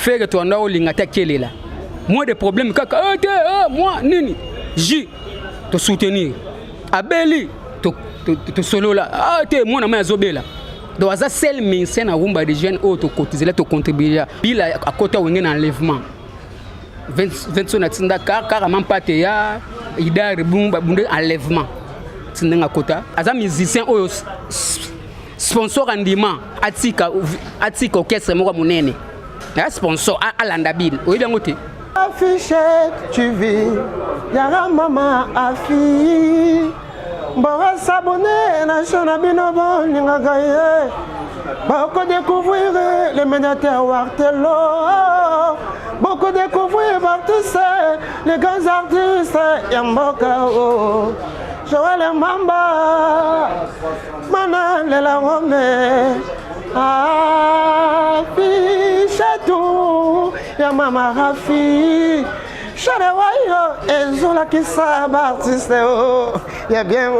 faire toi ndao lingata kelela moi des problèmes kaka moi nini J te soutenir abeli te solo là te moi na ma zobela donc ça seul médecin na rumba de jeunes auto cotiser là te contribuer bila à côté wengé na enlèvement 20 na tinda carrément pas te ya ida rebumba bunde enlèvement tinda ngakota aza musicien oyo sponsor andima atika orchestre moko munene ya sponsor alanda bil oyebi yango te affiché tu vis yara mama afi mbora sabone na chana binobo ninga ye beaucoup découvrir les médiateurs Wartelo beaucoup découvrir artistes les grands artistes Yamboka Joël Mamba Mana Lela Rome affiché tout ya mama Rafi Charewayo Ezola Kissa artiste ya bien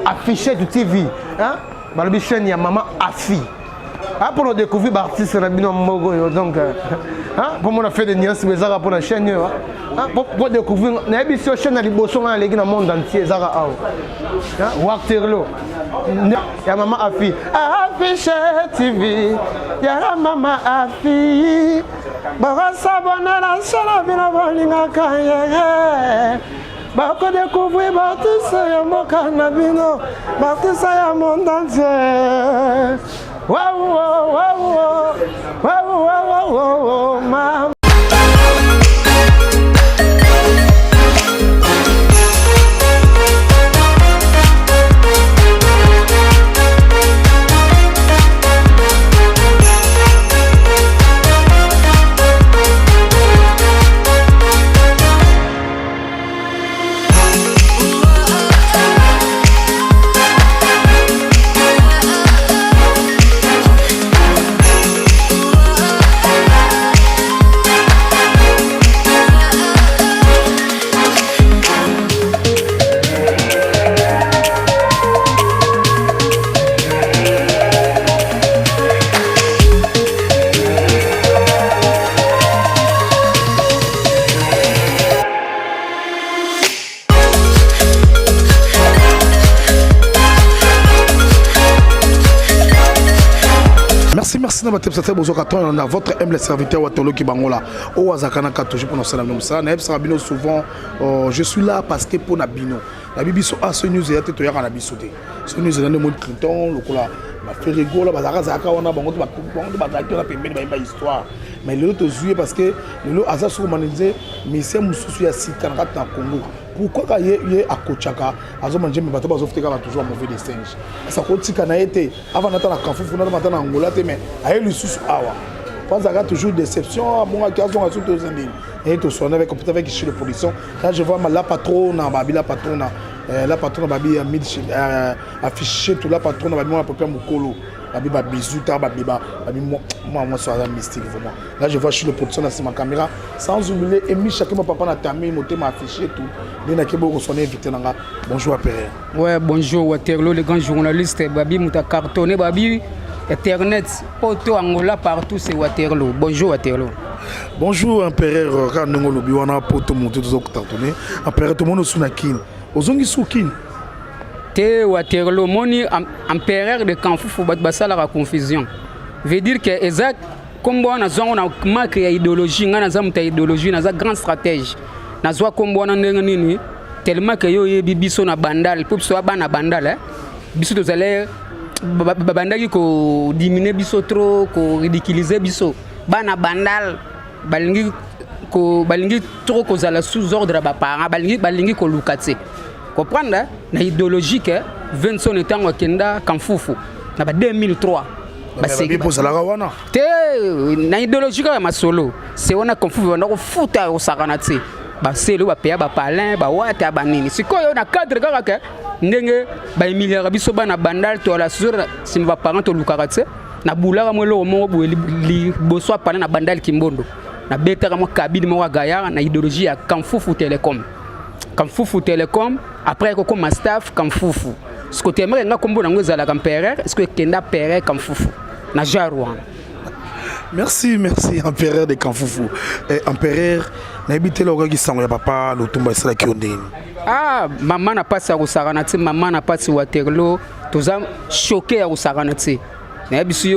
affiché du TV hein balobi chaîne ya mama Afi pour nous découvrir l'artiste donc pour moi on a fait des nuances mais ça pour la chaîne pour découvrir la chaîne à l'Iboson dans le monde entier Zara Wartelo ya mama Afi affiché TV ya mama Afi bara sabona la sala bina bolinga kanye bako découvrir l'artiste ya mboka na bino l'artiste ya monde entier wow mama. Merci na batepsate bozokaton on a votre humble serviteur Watolo Kibangola o azakana ka toujours pour nos salam ça na ebsabino souvent je suis là parce que pour Nabino la bibiso a ce news ya teto ya kana bisoté ce news na monde Clinton lokola ba ferigo la bazaka zaka wana bango to ba d'acteur pembeni ba histoire mais le to jouer parce que le aza sur manisé mais c'est mususu ya sika na Congo pourquoi il a Kochaka azo manger mais bato bazofte ka toujours mauvais destin ça kotika na été avant d'entendre la Kanfufu na matana Angola te mais aye le sous awa pense à toujours déception bon à cause on a tout aux indiens et tout son avec peut-être avec chez le production là je vois la patronne babila patronne la patronne babi affiché tout la patronne babi moi papa mukolo babi ba bisuta babi moi ça mystique vraiment là je vois chez le production là c'est ma caméra sans oublier Emi chacun mon papa na tamé moté m'a affiché tout les kebo ko sonné invité nanga bonjour Père ouais bonjour Waterloo les grands journalistes babi muta cartonné babi Internet, Poto Angola partout c'est Waterloo. Bonjour Waterloo. Bonjour Empereur quand nous lobi wana poto monter tous cartonné. Empereur tout monde sunakin. Ozongi sukin. Te Waterloo moni empereur de Kanfufu basala la confusion. Veut dire que exact comme on a marque idéologie, ngana za muta idéologie, na za grand stratège. Na zwa kombo na nini tellement que yo yebi biso na bandal, pour so bana bandal biso to zale babandaki ko diminuer biso trop ko ridiculiser biso bana bandal balingi trop ko zala sous ordre ba parents balingi ko lukate comprendre na idéologique 20 son etango kenda Kanfufu na ba 2003 baseki pozala wana te na idéologique ya masolo c'est wana Kanfufu wana ko futa o sakanate ba selo ba peya ba palin ba wata ba nini sikoyo na cadre kaka ndenge ba milliard biso bana bandal to la sur simba parent to lukarate na bulaka mwelo mo li boso palin na bandal kimbondo na betaka mo kabine mo gaya na idéologie ya Kanfufu Telecom après ko comme staff Kanfufu ce côté aimerait nga kombo na ngozala Empereur est-ce que kenda Père Kanfufu na Jarouan Merci, empereur de Kanfoufou. Empereur, n'habitez le qui s'en va papa, le tombe c'est la qui on dit. Ah, maman n'a pas ça au Saranati, maman n'a pas ça Waterloo, tous a choqué au Saranati. N'habitez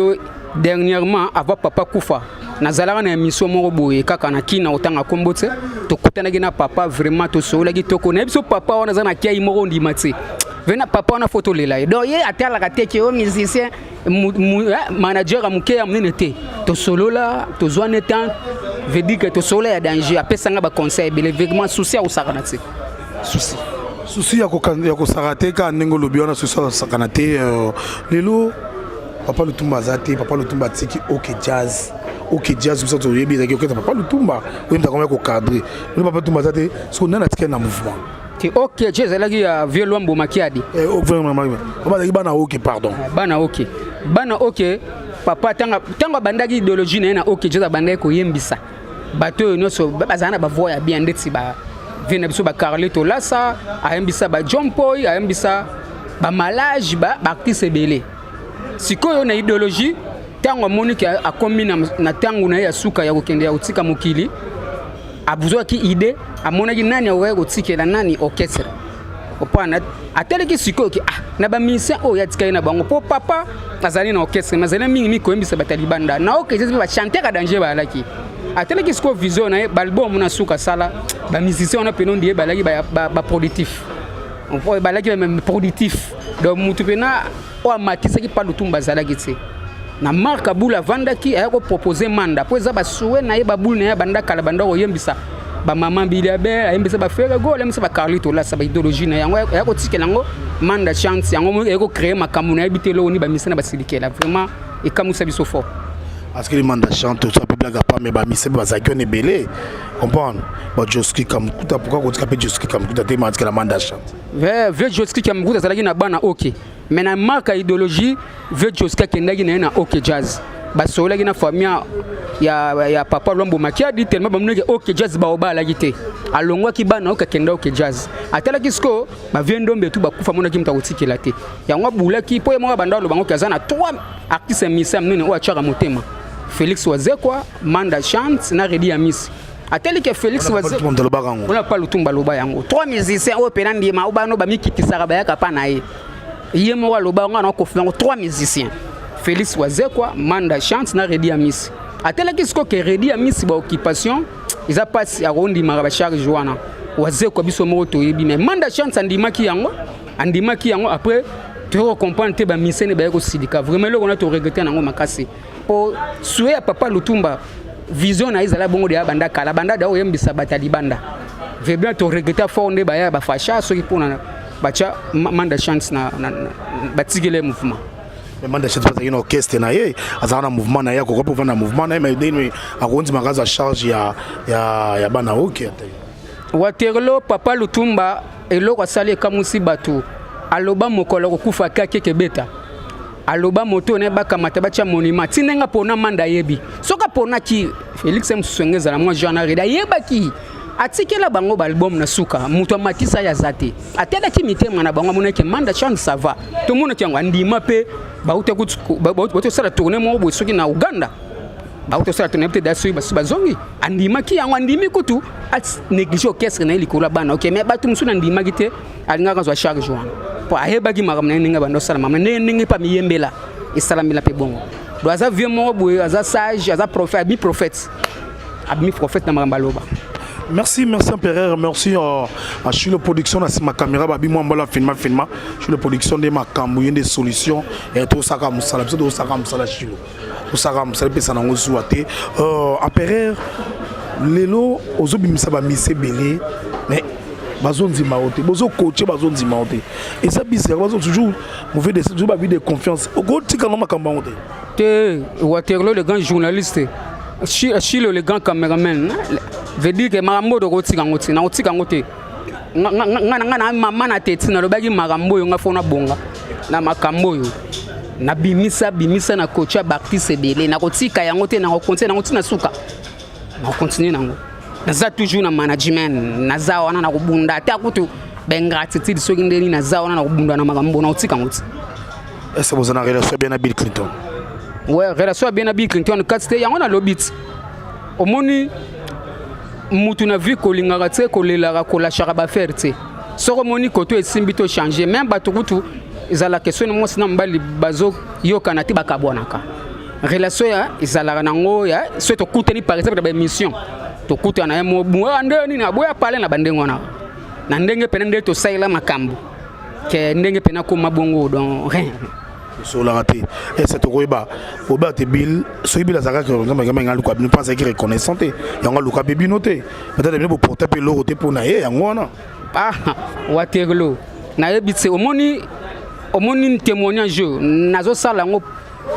dernièrement avant papa Koufa. Nazala na émission moko boye kaka na kina otanga kombote to kutana gina papa vraiment to so lagi to ko n'habitez papa on a zana kia imoro ndimati. Vena papa on a photo lela. Donc ye atala ka teke o musicien manager amuke ya mnete to solo là to zone temps veut dire que to solo ya danger apesanga ba conseil bele vraiment souci au sakanati souci ya ko sarate ka ndingo lobiona souci au sakanate lelo papa Lutumba zate papa Lutumba tiki OK jazz ça to yebi zaki OK papa Lutumba oui nda comment ko cadrer le papa Lutumba zate so nana tika na mouvement OK jazz là qui a violon bomakiadi vraiment on va dire bana OK pardon bana OK papa tanga bandaki idéologie na OK jazz bandaki ko yembisa bato no so bazana ba voya bien ndeti ba vena biso ba Carlito Lassa ayembisa ba John Poy ayembisa ba malage ba artiste belé sikoyo na idéologie tango Monique a komi na tango na ya suka ya kokende ya utika mokili abuzwa ki ide amonaki nani awe kotikela nani orchestre opana ateleki sikoyo ki na ba musicien o ya tika na bango po papa azali na orchestre mazali mingi mikoyembisa batalibanda na okeze ba chanter ka danger ba laki ateleki sikoyo vision na album na suka sala ba musicien na penon die balaki ba productif on peut balaki même productif donc mutu pena o matisa ki pa Lutumba zalaki tse na marka bula vandaki ayako proposer manda po za basuwe na ye babulu na ya banda kala banda ko yembisa ba mama bilabe ayembisa ba fere go lemisa ba Carlito Lassa ba idéologie na yango ayako tikela ngo manda chance yango ayako créer makamuna na bitelo ni ba misana basilikela vraiment et kamusa biso fort parce que les mandats chantent ça peut blague pas mais ba mise ba zakyo ne belé comprendre ba Joski Kamkuta pourquoi on dit Joski Kamkuta te mandi que la mandat chante ve Joski Kamkuta zalaki na bana OK mais na marque idéologie ve Joski kendaki na OK jazz ba solaki na famille ya papa Lombo Makiadi tellement ba muneke OK jazz ba obala gite alongwa ki bana OK kenda OK jazz atala kisko ba viendombe tu ba kufa mona kimta kotikela te yango bulaki po mo banda lo bango kazana 3 artistes misam nene o achara motema Félix Wazekwa, Manda Chant, na Redi Amis. Ateli que Félix Wazekwa. On n'a pas le Lutumba loba yango. 3 musiciens au penandi ma obano ba mikiti saraba ya kapana ye. Yemo loba on a confiance 3 musiciens. Félix Wazekwa, Manda Chant, na Redi Amis. Ateli que ce que Redi Amis ba occupation, ils a passé à rondi maraba charge wana. Wazekwa biso moto yebi mais Manda Chant andimaki yango après tu comprends te ba misene ba ko sidika. Vraiment là on a to regretter nango makasi. Pour souhaiter papa Lutumba vision na izala bongo de banda kala banda da oyembisa batalibanda veut bien te regretter fort ne ba ya ba facha so ki pona bacha manda chance na batigele mouvement mais manda chance parce qu'il orchestre na ye azana mouvement na ya ko pour vendre mouvement na mais deni akondi magaza charge ya bana OK Waterloo papa Lutumba eloko sali kamusi batu aloba mokolo ko kufa kake beta aloba moto ne bakamata bacha monument tinenga pona manda yebi soka pona ki Félix Msengeza na moi Jean Arida yebaki atikela bango ba album na suka muto matisa ya zate atela ki mitema na bango moneke manda chance ça va to mona ki ngandima pe ba utakutu ba sala tourner mo bo soki na Uganda ba uto sala tourner peut-être dasu ba zongi andima ki yango andimi kutu at négligé orchestre na ilikola bana OK mais batu musuna ndima gite alinga kanzo charge joan po ayebaki makamna ninga bando sala mama ninga pa miyembela isalamila pe bongo do aza vieux mo boye aza sage aza prophète abi prophète na mambaloba. Merci empereur, merci à Chilo Production na ma caméra babi moi mbola filma Chilo Production de ma kambuye des solutions et tout ça comme ça tout ça comme ça Chilo tout ça comme ça pesa na ngozuate empereur lelo ozobimisa ba mise belé mais bazonzi maoté bozo coacher bazonzi maoté et ça bizarre bazo toujours mauvais des toujours ba vie de confiance au tika no makamba ngote te Waterloo le grand journaliste Chilo le grand caméraman veut dire que marambo do kotika ngoti na kotika ngote ngana mama na teti na lobaki marambo yo ngafona bonga na makambo yo na bimisa na coacha artiste belé na kotika yango te na continuer na ngoti na suka na continuer nango naza toujours na management naza wana na kubunda ata kutu bengratitude soki ndeni naza wana na kubunda na makambo na kotika ngoti. Est-ce que vous en avez relation bien à Bill Clinton? Ouais, relation bien à Bill Clinton, quand c'était, il y a un lobby. Au moni, mutu na vu ko lingaka tse ko lela ko la charaba faire tse. Soko moni koto et simbito changer. Même batukutu, ils a la question de moi sinon mbali bazo yo kanati bakabwanaka. Relation ya izala nango ya soit to kuteni par exemple ba mission. To kuta na mo ndeni na boya pale na bandengo na. Na ndenge penende to saila makambo. Ke ndenge pena ko mabongo don rien. Sur la raté et c'est au Oba te Bill so Bill azaka que ngamba luka ne pense que reconnaissant te yanga luka bebi noté peut-être même pour porter pe lo te pour na ye yango na waterlo na yebitse omoni témoignage nazo sala ngo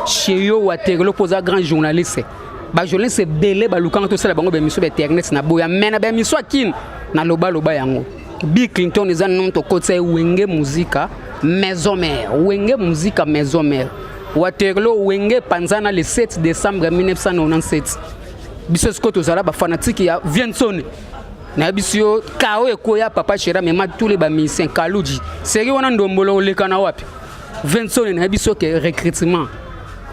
chez yo waterlo posa grand journaliste ba journaliste belé ba luka to sala bango be miso be internet na boya mena be miso akin na loba yango Bill Clinton eza non to côté wenge musique maison mère wenge musique maison mère Waterloo wenge panzana le 7 décembre 1997 biso skoto zala ba fanatique ya Viensone na biso kao ekoya papa chera mema tous les ba musiciens Kaluji série wana ndombolo lekana wapi Viensone na biso ke recrutement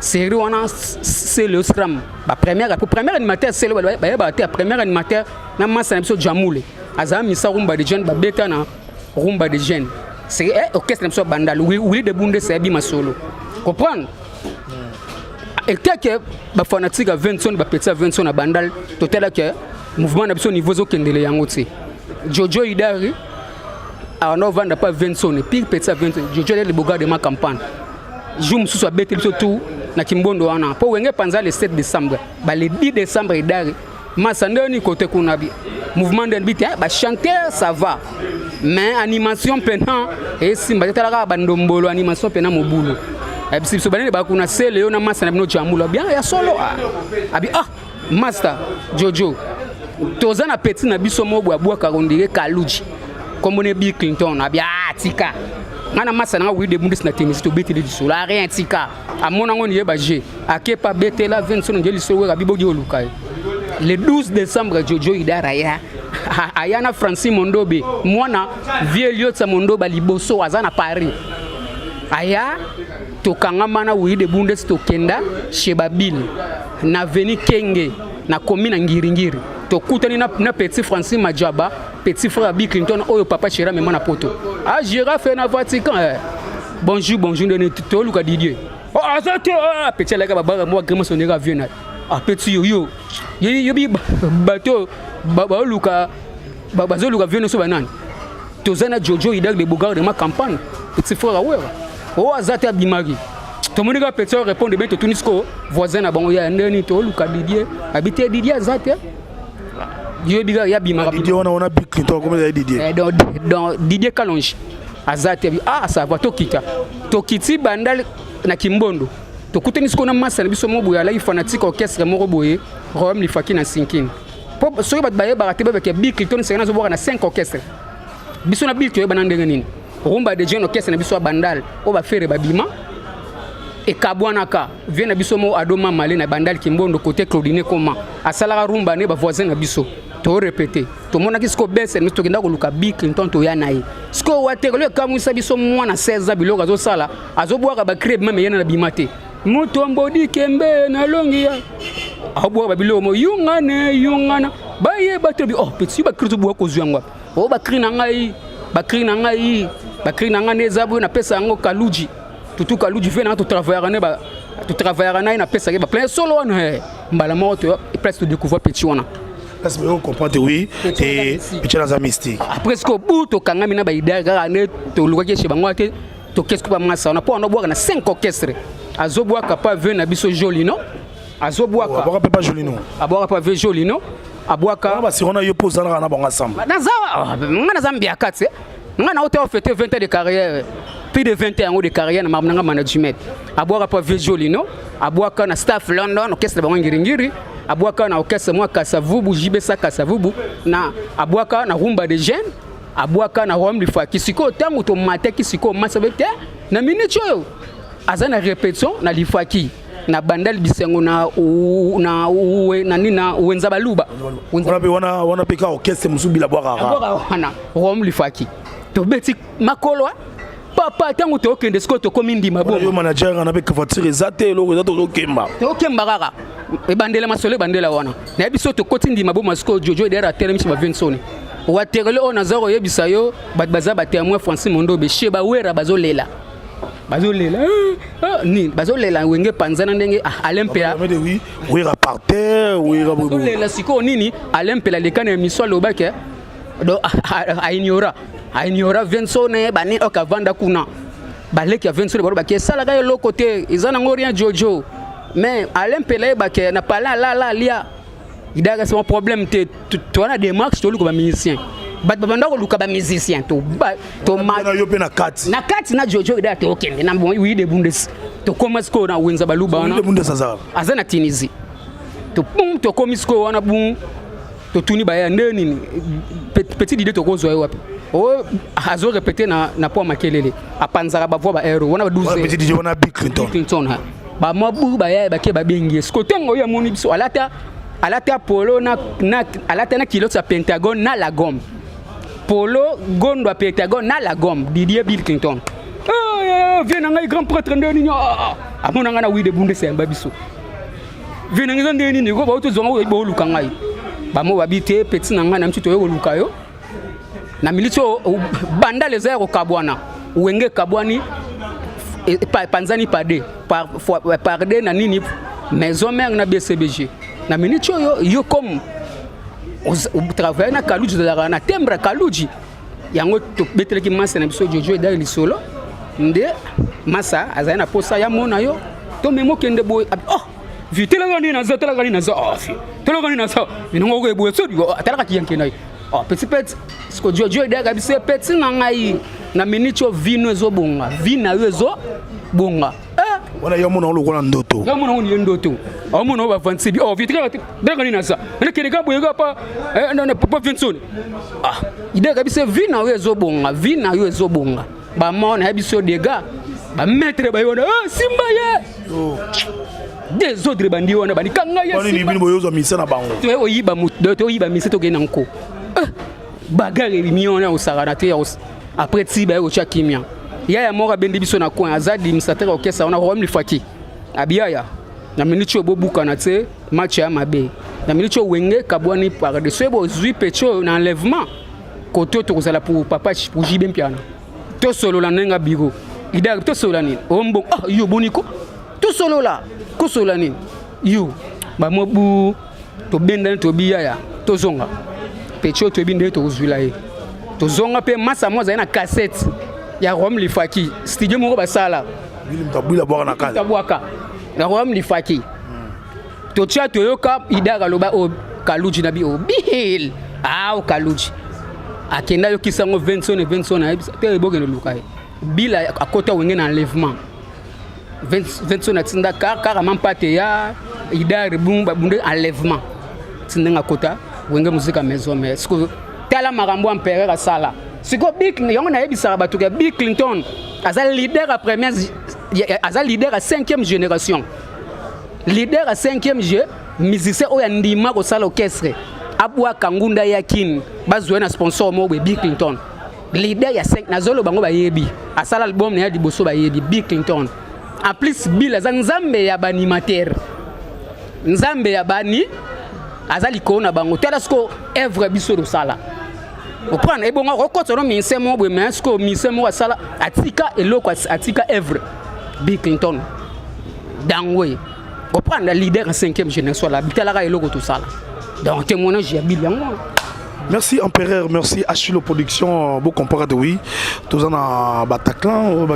série wana c'est le scrum ba première animateur c'est le ba première animateur na massa na biso Jamoule azama misa rumba de jeunes ba beta na rumba de jeunes c'est orchestre de bandal oui de bunde c'est bima solo comprendre et que ba fanatique à 20 ba petit 20 na bandal total que mouvement na biso niveau zo kendele yango ti Jojo Idari a no vanda pas 20 et puis petit 20 Jojo le boga de ma campagne jour mususu abete biso tout na kimbondo wana po wenge panza le 7 décembre ba le 10 décembre Idari masandoni côté kunabi mouvement d'habit ba chanteur ça va mais animation pendant et simba tala ba ndombolo animation pendant mobulo et puis so banene ba kuna sele yo na masa na bino jamula bien ya solo abi master Jojo tozana petit na biso mobo abwa karondire Kaluji comme ne Bill Clinton abi tika ngana masa na wi de bundis na tennis to beti de solo rien tika amona ngoni ye ba je akepa betela 20 ngeli so we abi bogi olukai le 12 décembre Jojo Idaraya ayana Francis Mondobe mwana vieux liotsa Mondoba liboso azana Paris aya tokangama na wi de bundes to kenda chez Babil na veni Kenge na commune Ngiringiri tokutani na petit Francis Majaba petit frère Bill Clinton oyo papa chera mema na poto girafe na Vatican bonjour de to luka Didier azate petit la baba moi vraiment sonera vieux na petit yo bi bato baba luka bazo luka vieux so banani tozana Jojo Idag de Bogar de ma campagne petit frère awera azate abimagi to monika petit répondre bien to tunisko voisin na bango ya ndeni to luka Didier habité Didier azate yo biga ya bimagi Didier on a Bill Clinton comme ça Didier dans Didier Kalonji azate ça va tokiti bandal na Kimbondo tokuteni sikona massa na biso mobo ya la fanatique orchestre moko boye Rome lifaki na Sinkini po so ba baye ba ratebe ke Bill Clinton c'est na zo na 5 orchestres biso na Bill to ba ndenge nini rumba de jeune orchestre na biso bandal o ba fere ba bima e kabwanaka vient na biso mo adoma male na bandal Kimbondo côté Claudine Koma asala rumba ne ba voisin na biso to répéter to mona kisko bese ni to kenda ko luka Bill Clinton to ya nayi sko waterlo kamuisa biso mwana 16 biloko azo sala azo bwaka ba crib même yana na bimate mutombodi kembe na longia abwa babilo mo yungana baye batebi petit ba kristo bwa ko zwangwa ba krina ngai neza bo na pesa ngo Kaluji tutu Kaluji fait na to travailler na pesa ba plein solo wana mbala moto presque découvrir petit wana parce que on comprend oui et petit dans mystique après ce que buto kangami na ba idara ne to lukaki chez bango te to qu'est-ce que ba massa on a pas on boire na 5 orchestres azobwaka pa ve na biso Jolino azobwaka abwaka pa Jolino abwaka pa ve Jolino abwaka ba si on a yo posana na bango ensemble na Zambia katse ngana auto fêter 20 ans de carrière plus de 20 ans de carrière na mabnanga management abwaka pa ve Jolino abwaka na staff London orchestre bango Ngiringiri abwaka na orchestre moi Kasavubu Jibesa Kasavubu na abwaka na rumba de jeunes abwaka na Rome lifaki siko tango to mateki siko masabete na minute yo azana répétition na lifaki na bandal bisengo na nina wenza baluba wana peka orchestre musubila bwaka wana Rome lifaki to beti makolwa papa tango to okende sko to komi ndima bo yo manager na be voiture ezate lo ezato ko kemba to kemba kaka e bandela masole bandela wana na biso to koti ndima bo masko Jojo derrière terre michi ba Vincent wa terele on azaro yebisa yo baza ba témoin Francis Mondo be sheba wera bazolela ni bazolela wenge panzana ndenge alempela mais oui wera par terre wera bo bazolela siko nini alempela lekana emission lobake do aignora Vincent bani okavanda kuna baleki ya Vincent baro bakie sala ga lo côté izana ngorien Jojo mais alempela bake na pala la lia idaga c'est un problème te to na démarche to luko ba musicien banda ko luka ba musicien to na yo pe na kati na Jojo ida te okende na oui de bundes to commence ko na wenza baluba na de bundes azana Tunisie to pum to komisko wana bum to tuni ba ya nini petit idée to ko zo wapi o azo répéter na po makelele apanzaka ba voix ba aero wana ba 12 petit idée wana Bill Clinton ha ba mabu ba ya ba ke ba bengi sko tengo ya moni biso alata polo na alata na kilo sa Pentagone na la gomme polo gondo a Pentagone na la gomme Didier Bill Clinton viens ngai grand prêtre ndeni amona ngana wi de bunde semba biso viens ngai ndeni ni ko ba to zonga bo luka ngai ba mo babite petit na ngana mtito yo luka yo na milito banda les airs kabwana wenge kabwani panzani pade par de na nini maison mère na BCBG na milito yo comme travailler na Kaluji na tembra Kaluji yango to beteleki masa na biso Jojo da lisolo nde masa azana posa ya mona yo to memo kende boy vitela gani na za fi tela gani na sa ningo go boy so atala ka yanke na petit sko Jojo da ga bise petit na ngai na minicho vino ezobonga vina yo ezobonga wala yo mona lo kona ndoto yo mona ni ndoto o mona ba 26 vitela da gani na sa ne kene ga boy ga pa na papa Vincent ide ga bise vina yo ezobonga ba mona ha biso dega ba mettre ba yona simba ye des autres bandi wana bandi kanga ye ni bino boyozo misa na bango to oyiba muto to oyiba misa to gena nko bagare miona osara te après tiba yo cha kimia ya mora bendi biso na coin azadi msatera okesa ona Rome lifaki abiaya na minicho bobuka na te match ya mabe na minicho wenge kabwani par de sebo zui pecho na enlèvement koto to kozala pour papa pour jibem piano to solo la nenga bigo ida to solo la ni ombo yo boniko to solo la ko solo la ni yo ba mobu to benda to biya to zonga pecho to binde to uzula ye to zonga pe masa moza na cassette ya Rome lifaki studio mo ba sala bilim tabula bwa na kala tabwaka ya Rome lifaki to cha to yoka ida galoba o Kaluji na bi o bihil o Kaluji akenda yo kisango Vincent na te bogene lukai bila akota wenge na enlèvement Vincent na tinda carrément pate ya idare bumba bunde enlèvement tinda kota wenge muzika maison mais ce tala marambo empereur a sala siko Bill yango na yebisa bato ke Bill Clinton azal leader à première azal leader à 5e génération leader à 5e musicien oya ndima ko sala orchestre abwa kangunda yakin bazwe na sponsor mo Bill Clinton leader ya 5 nazolo bango bayebi asala album na ya diboso bayebi Bill Clinton en plus Bill azanzambe ya banimateur nzambe ya bani azali kona bango telasko œuvre biso do sala oprendre ebonga okotso minse mo bwe mais ko minse mo sala atika eloko atika œuvre Bill Clinton dangwe oprendre leader en 5e génération la bitala eloko to sala donc témoignage ya Bill yango. Merci Empereur, merci Achille Production, beau comparé de oui. Tous en a Bataclan,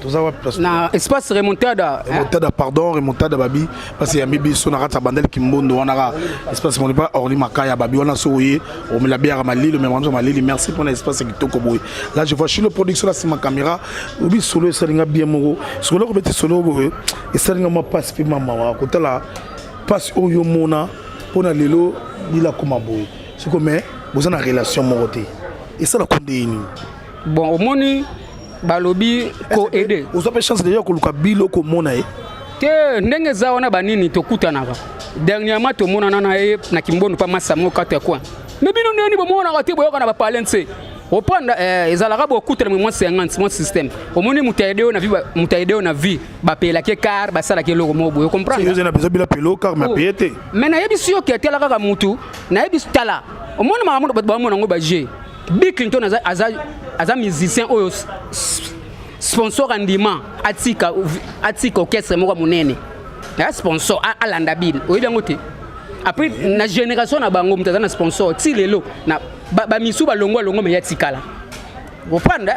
tous en a na espace remontada. Remontada, pardon, remontada babi, parce qu'il y a Mibi Sonarata Bandel Kimbondo, on a espace mon pas Orly Makaya babi, on a souillé, on me l'a bien à Mali, le même Mali, merci pour l'espace qui toko boy. Là je vois Achille Production là c'est ma caméra, obi solo salinga bien moro, solo ko beti solo boy, et salinga ma passe puis maman, côté là passe au yomona pour na lelo ni la comme boy. C'est comme vous avez une relation morotée. Et ça, la condamne. Bon, au moni, balobi ko aider. Vous avez chance d'ailleurs que le kabilo ko monae. Que ndenge za wana banini to kutanaka. Dernièrement to mona na kimbono pa masa mo kata kwa. Mais bino ndeni bo mona kati boyoka na ba palense. reprendre ezalaka beaucoup de moins 50 mon système omoni mutaideo na vie ba payer la car ba sala ke loko mobo comprendre vous avez besoin de pelo car ma payete mais na yebi sio ke tela kaka mutu na yebi tala omoni mama ba mona ngo ba G Bill Clinton aza musicien oyo sponsor andima atika orchestre moko munene ya sponsor alanda Bill oyebi ngote après na génération na bango mutaza na sponsor ti lelo na ba misu ba longo me ya tikala reprendre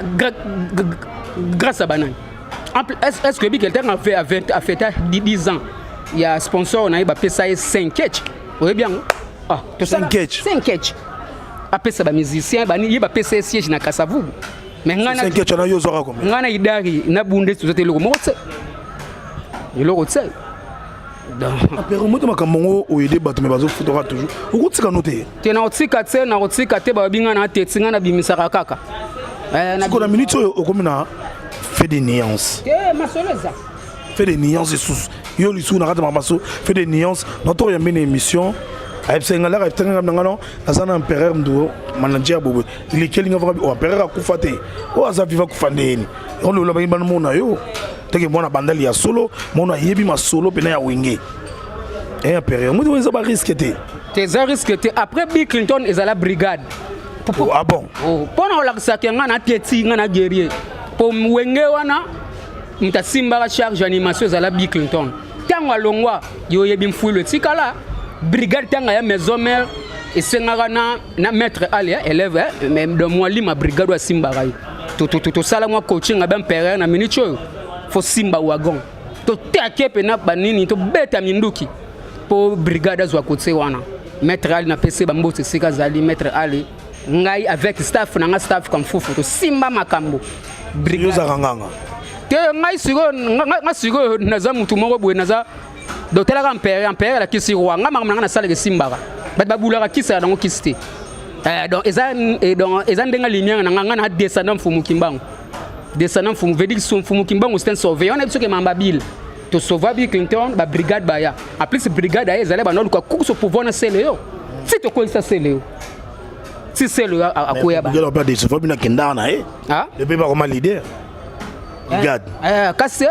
grâce à banane est-ce que quelqu'un a fait 10 ans il y a sponsor na ba pesa 5 catch oyebi ngo ah to 5 catch après ça ba musicien ba ni ba pesa siège na Kasavubu mais ngana 5 catch na yo zora comme ngana idari na bunde tout te loko motse loko tse apero moto makambo oyede bato me bazo futora toujours ukutsika note te na otsika te ba binga na tetinga na bimisaka kaka na ko na minute okomina fait des nuances masoleza fait des nuances sous yo lisu na kata maso fait des nuances notre ya mene émission ayepsenga la ayeptenga ngano azana empereur ndo manager bobo il est kelinga va o empereur akufate o azaviva kufandeni on lo ba ngibana mona yo teke mona bandali ya solo mona yebi ma solo pena ya wenge empereur mo zo ba risquer za risquer après Bill Clinton ezala brigade ah bon pona la sakanga na tieti ngana guerrier po wenge wana mtasimba ka charge animation ezala Bill Clinton tango alongwa yo yebi mfuilo tikala brigade tanga ya maison mère et sengaka na maître ali élève même de moi li ma brigade wa simba rai to sala moi coaching ba empereur na minute yo fo simba wagon to take pe na banini to beta minduki po brigade azwa côté wana maître ali na PC ba mbote sika zali maître ali ngai avec staff na nga staff comme fufu to simba makambo brigade za nganga te ngai sigo naza mutu moko boye naza docteur empereur la kisi rwanga mama na sala ke simba ba bulaka kisa na ngo kiste donc eza ndenga lumière na nganga na descendant mfumu kimbango veut dire son mfumu kimbango c'est un sauvé on a dit que mamba Bill to sauver Bill Clinton ba brigade baya en plus brigade ay ezale ba no ko kuso pouvoir na seleo si to ko ça seleo si seleo akoya ba ngelo ba de sauver bina kendana le pe ba comme leader brigade kasse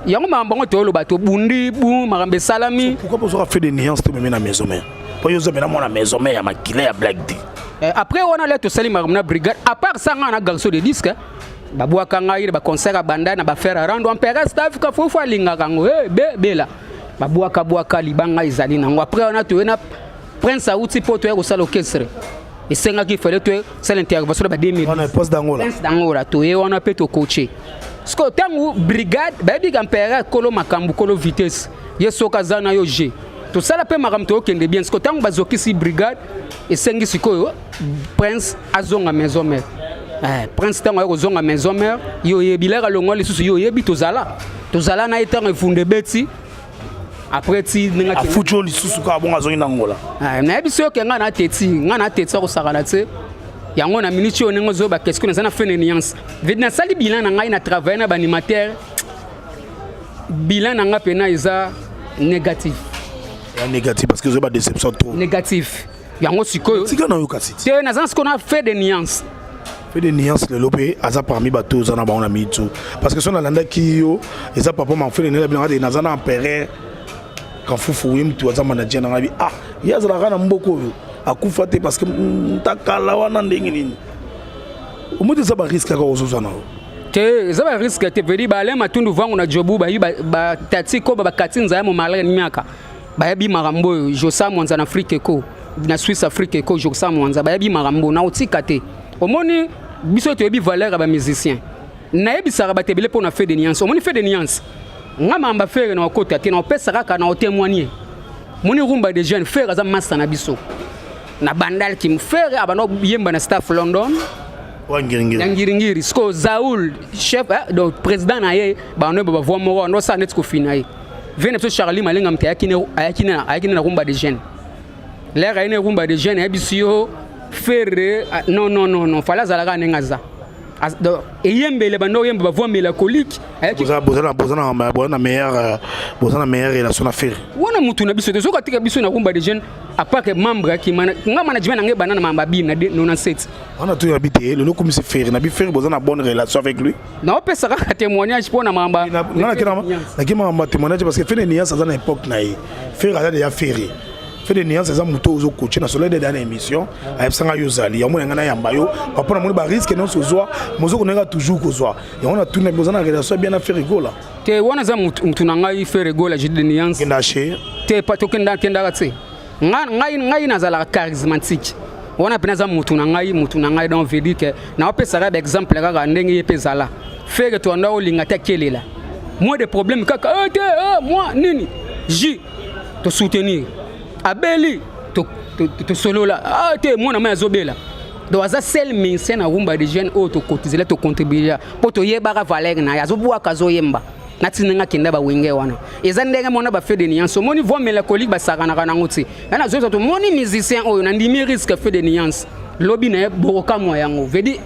yango mambango to lo bato bundi bu marambe salami pourquoi poser fait des nuances to même na maison mère pour yo zomena mona maison mère ya makile ya Black D après on a let to sali maramna brigade à part ça ngana garçon de disque babwaka ngai ba concert banda na ba faire rando empereur staff ka fofu alinga kango bela babwaka libanga izali nango après on a to na prince auti poto ko sala orchestre et senga ki fallait to sala intervention ba 2000 on a poste d'Angola prince d'Angola to on a peto coacher sko tangu brigade ba di empereur kolo makambu kolo vitesse yesoka zana yo G to sala pe makamto okende bien sko tangu bazokisi brigade et sengi sikoyo prince azonga maison mère prince tango yo zonga maison mère yo yebilera longo lisusu yo yebi tozala na etango funde beti après ti ninga ki fujo lisusu ka bonga zongi nangola na biso ke ngana teti ko sakana tse yango na minute yo ningo zo ba question na fait nuance veut na sali bilan na ngai na travailler na ba animateur bilan na nga pena isa négatif parce que zo ba déception trop négatif yango sikoyo sika na yo kasi te na zans qu'on a fait des nuances fait des nuances le lopé aza parmi bateaux zana ba on a mis tout parce que son alanda ki yo eza papa m'a fait les bien na zana empereur quand fufu wim tu aza manager na ngabi ya zala kana mboko akufa te parce que takala wana ndenge nini omote za ba risque ka ozozana te za ba risque te veli ba le matundu vangu na jobu ba tati ko ba katinza ya mo malaka miaka ba yabi marambo josa mwanza na Afrique ko na Suisse Afrique ko josa mwanza ba yabi marambo na otika te omoni biso to yebi valeur ba musicien na yebi sara ba tebele pour na fait des nuances omoni fait des nuances ngama mba faire na okota te na opesa kaka na témoigner moni rumba de jeunes faire za master na biso na bandal ki mfere abano yemba na staff London Ngiringiri sko Zaoul chef donc président na ye ba no ba vo mo no sa net ko finaye vene to Charlie Malinga mte ayakine na rumba de jeunes l'air ayine rumba de jeunes ebisio faire non fala zalaka nengaza Et yembele bando yembe ba voix mélancolique. Bozana meilleure relation affaire. Wana mutu na biso tezo katika biso na kumba de jeunes à part que membre qui nga management ngai banana mamba bim na 97. On a tout habité le comme c'est faire na bi faire bozana bonne relation avec lui. Na opesa ka témoignage pour na mamba. Na kima mamba témoignage parce que fait des nuances dans l'époque na yi. Faire à déjà faire. Fait des nuances ça muto ozo coacher na soleil de dernière émission a sanga yozali ya mona ngana yamba yo papa na moni ba risque non sozwa mozo konenga toujours kozwa et on a tout na bozana relation bien à faire rigola. Te wana za mutu na ngai faire rigola je de nuances. Te pas to kenda katse. Ngai nazala charismatique. Wana pena za mutu na ngai donc veut dire que na opesa ka exemple kaka ndenge yepesa la. Faire to anda olinga ta kelela. Moi des problèmes kaka moi nini J te soutenir. Abeli to solo là te moi na mazobela. Donc ça seul ministère na rumba de jeunes auto cotiser to contribuer pour to yeba valeur na yazobuwa kazoyemba. Natinanga kenda ba wenge wana ezandenge mona ba fait de nuances moni voix mélancolique ba sakana kana ngoti na zo to moni musicien oyo na ndimi risque fait de nuances lobby na boroka mo yango vedi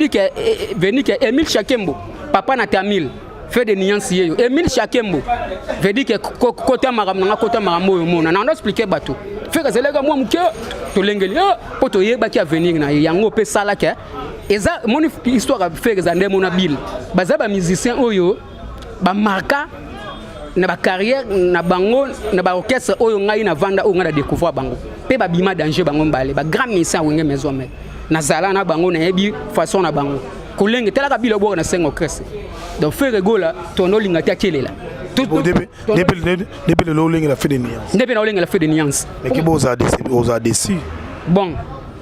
que Emile Chakembo papa na Tamil fait de nuances yeyo Emile Chakembo vedi que kota maramna kota maramo yo mona na ndo expliquer bato fait que zelega moi muke to lengeli poto yeba ki avenir na yango pe sala ke eza moni histoire fait que zande mona bil baza ba musicien oyo ba marka na ba carrière na bango na ba orchestre oyo ngai na vanda oyo ngana découvrir bango pe ba bima danger bango mbale ba grand musicien wenge maison mais na zala na bango na yebi façon na bango kolenge tela ka bilo bo na sengo orchestre donc faire rigola tono linga ta kelela depuis le loling la fait des nuances depuis le loling la fait des nuances mais qui boza déçu bon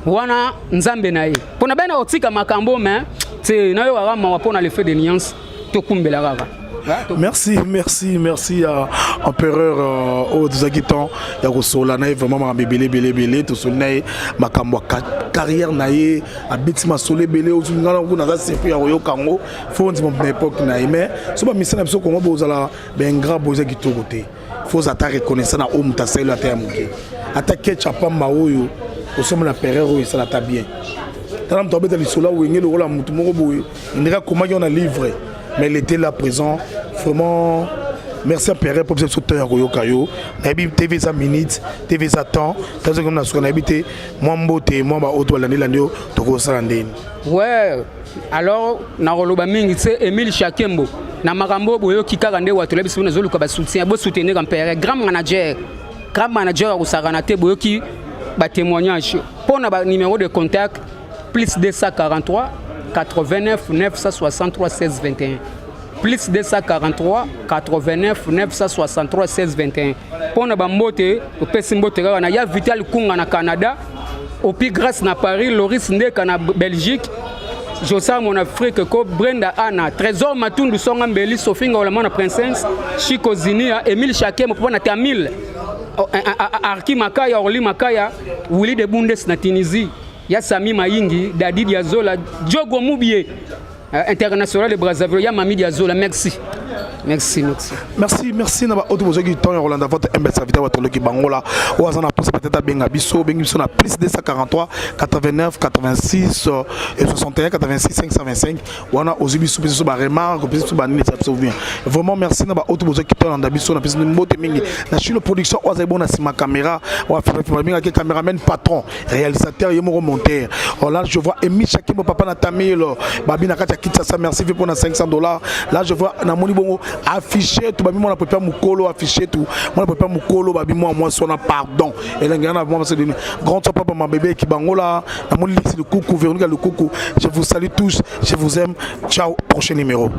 wana nzambe na ye pona bena otika makambo mais c'est na yo wa pona le fait des nuances to kumbela kaka. Merci à Empereur au Zagitan Yagosola na vraiment belé to sonay makambo carrière naie a bitima solé belé au ngala nguna za sefu ya royo kango fonzi mon époque naie mais so ba misana biso ko bozala ben grand boza gitogote faut atta reconnaissant na homme ta selo ata muke attaquer chapamba oyo au somme la période où ça la bien tant to beta lisola ou ngelo rola mutu moko boye ndika comment on a livré mais il était là présent vraiment. Merci à Père pour ce soutien à Royokayo. Nabi TV za minutes, TV za temps. Tant que nous avons habité, moi mbote, moi ba auto l'année l'année toko sarandine. Ouais. Alors na roloba mingi c'est Emile Chakembo. Na makambo boyo kikaka nde watu lebi sibona zolu ka ba soutien, bo soutenir comme Père, grand manager au Saranate boyo ki ba témoignage. Pour na ba numéro de contact plus 243 89 963 16 21 plus 243 89 963 16 21 pour na bambote au pesimbote na ya Vital Kunga na Canada au pi grâce na Paris Loris Ndeka na Belgique Josa mon Afrique ko Brenda Anna Trésor Matundu Songa Mbeli Sofinga Olama na Princesse Chico Zinia Emile Chakembo pour na Tamil Arki Makaya Orly Makaya Willy de Bundes na Tunisie ya Sami Mayingi, Dadi Diazola, Diogo Moubié, international de Brazzaville, ya Mami Diazola, merci. Merci. Naba auto bozo qui temps Rolanda votre MB serviteur watolo ki bangola ou azana pour peut-être benga biso na plus 243 89 86 et 61 86 525 wana ozibi sou biso ba remarque biso ba nini ça souvient vraiment merci naba auto bozo qui temps na biso na biso mbote mingi na chino production ou azai bona sima caméra ou faire minga ke caméraman patron réalisateur yemo monteur là je vois Emile Chakembo papa na Tamil babi na kata kitsa ça merci pour na $500 là je vois na moni bongo affiché tout babi moi na mukolo affiché tout moi na mukolo babi moi sona pardon et là ngana moi c'est grand papa ma bébé qui bangola na mon liste le coucou Véronica le coucou je vous salue tous je vous aime ciao prochain numéro.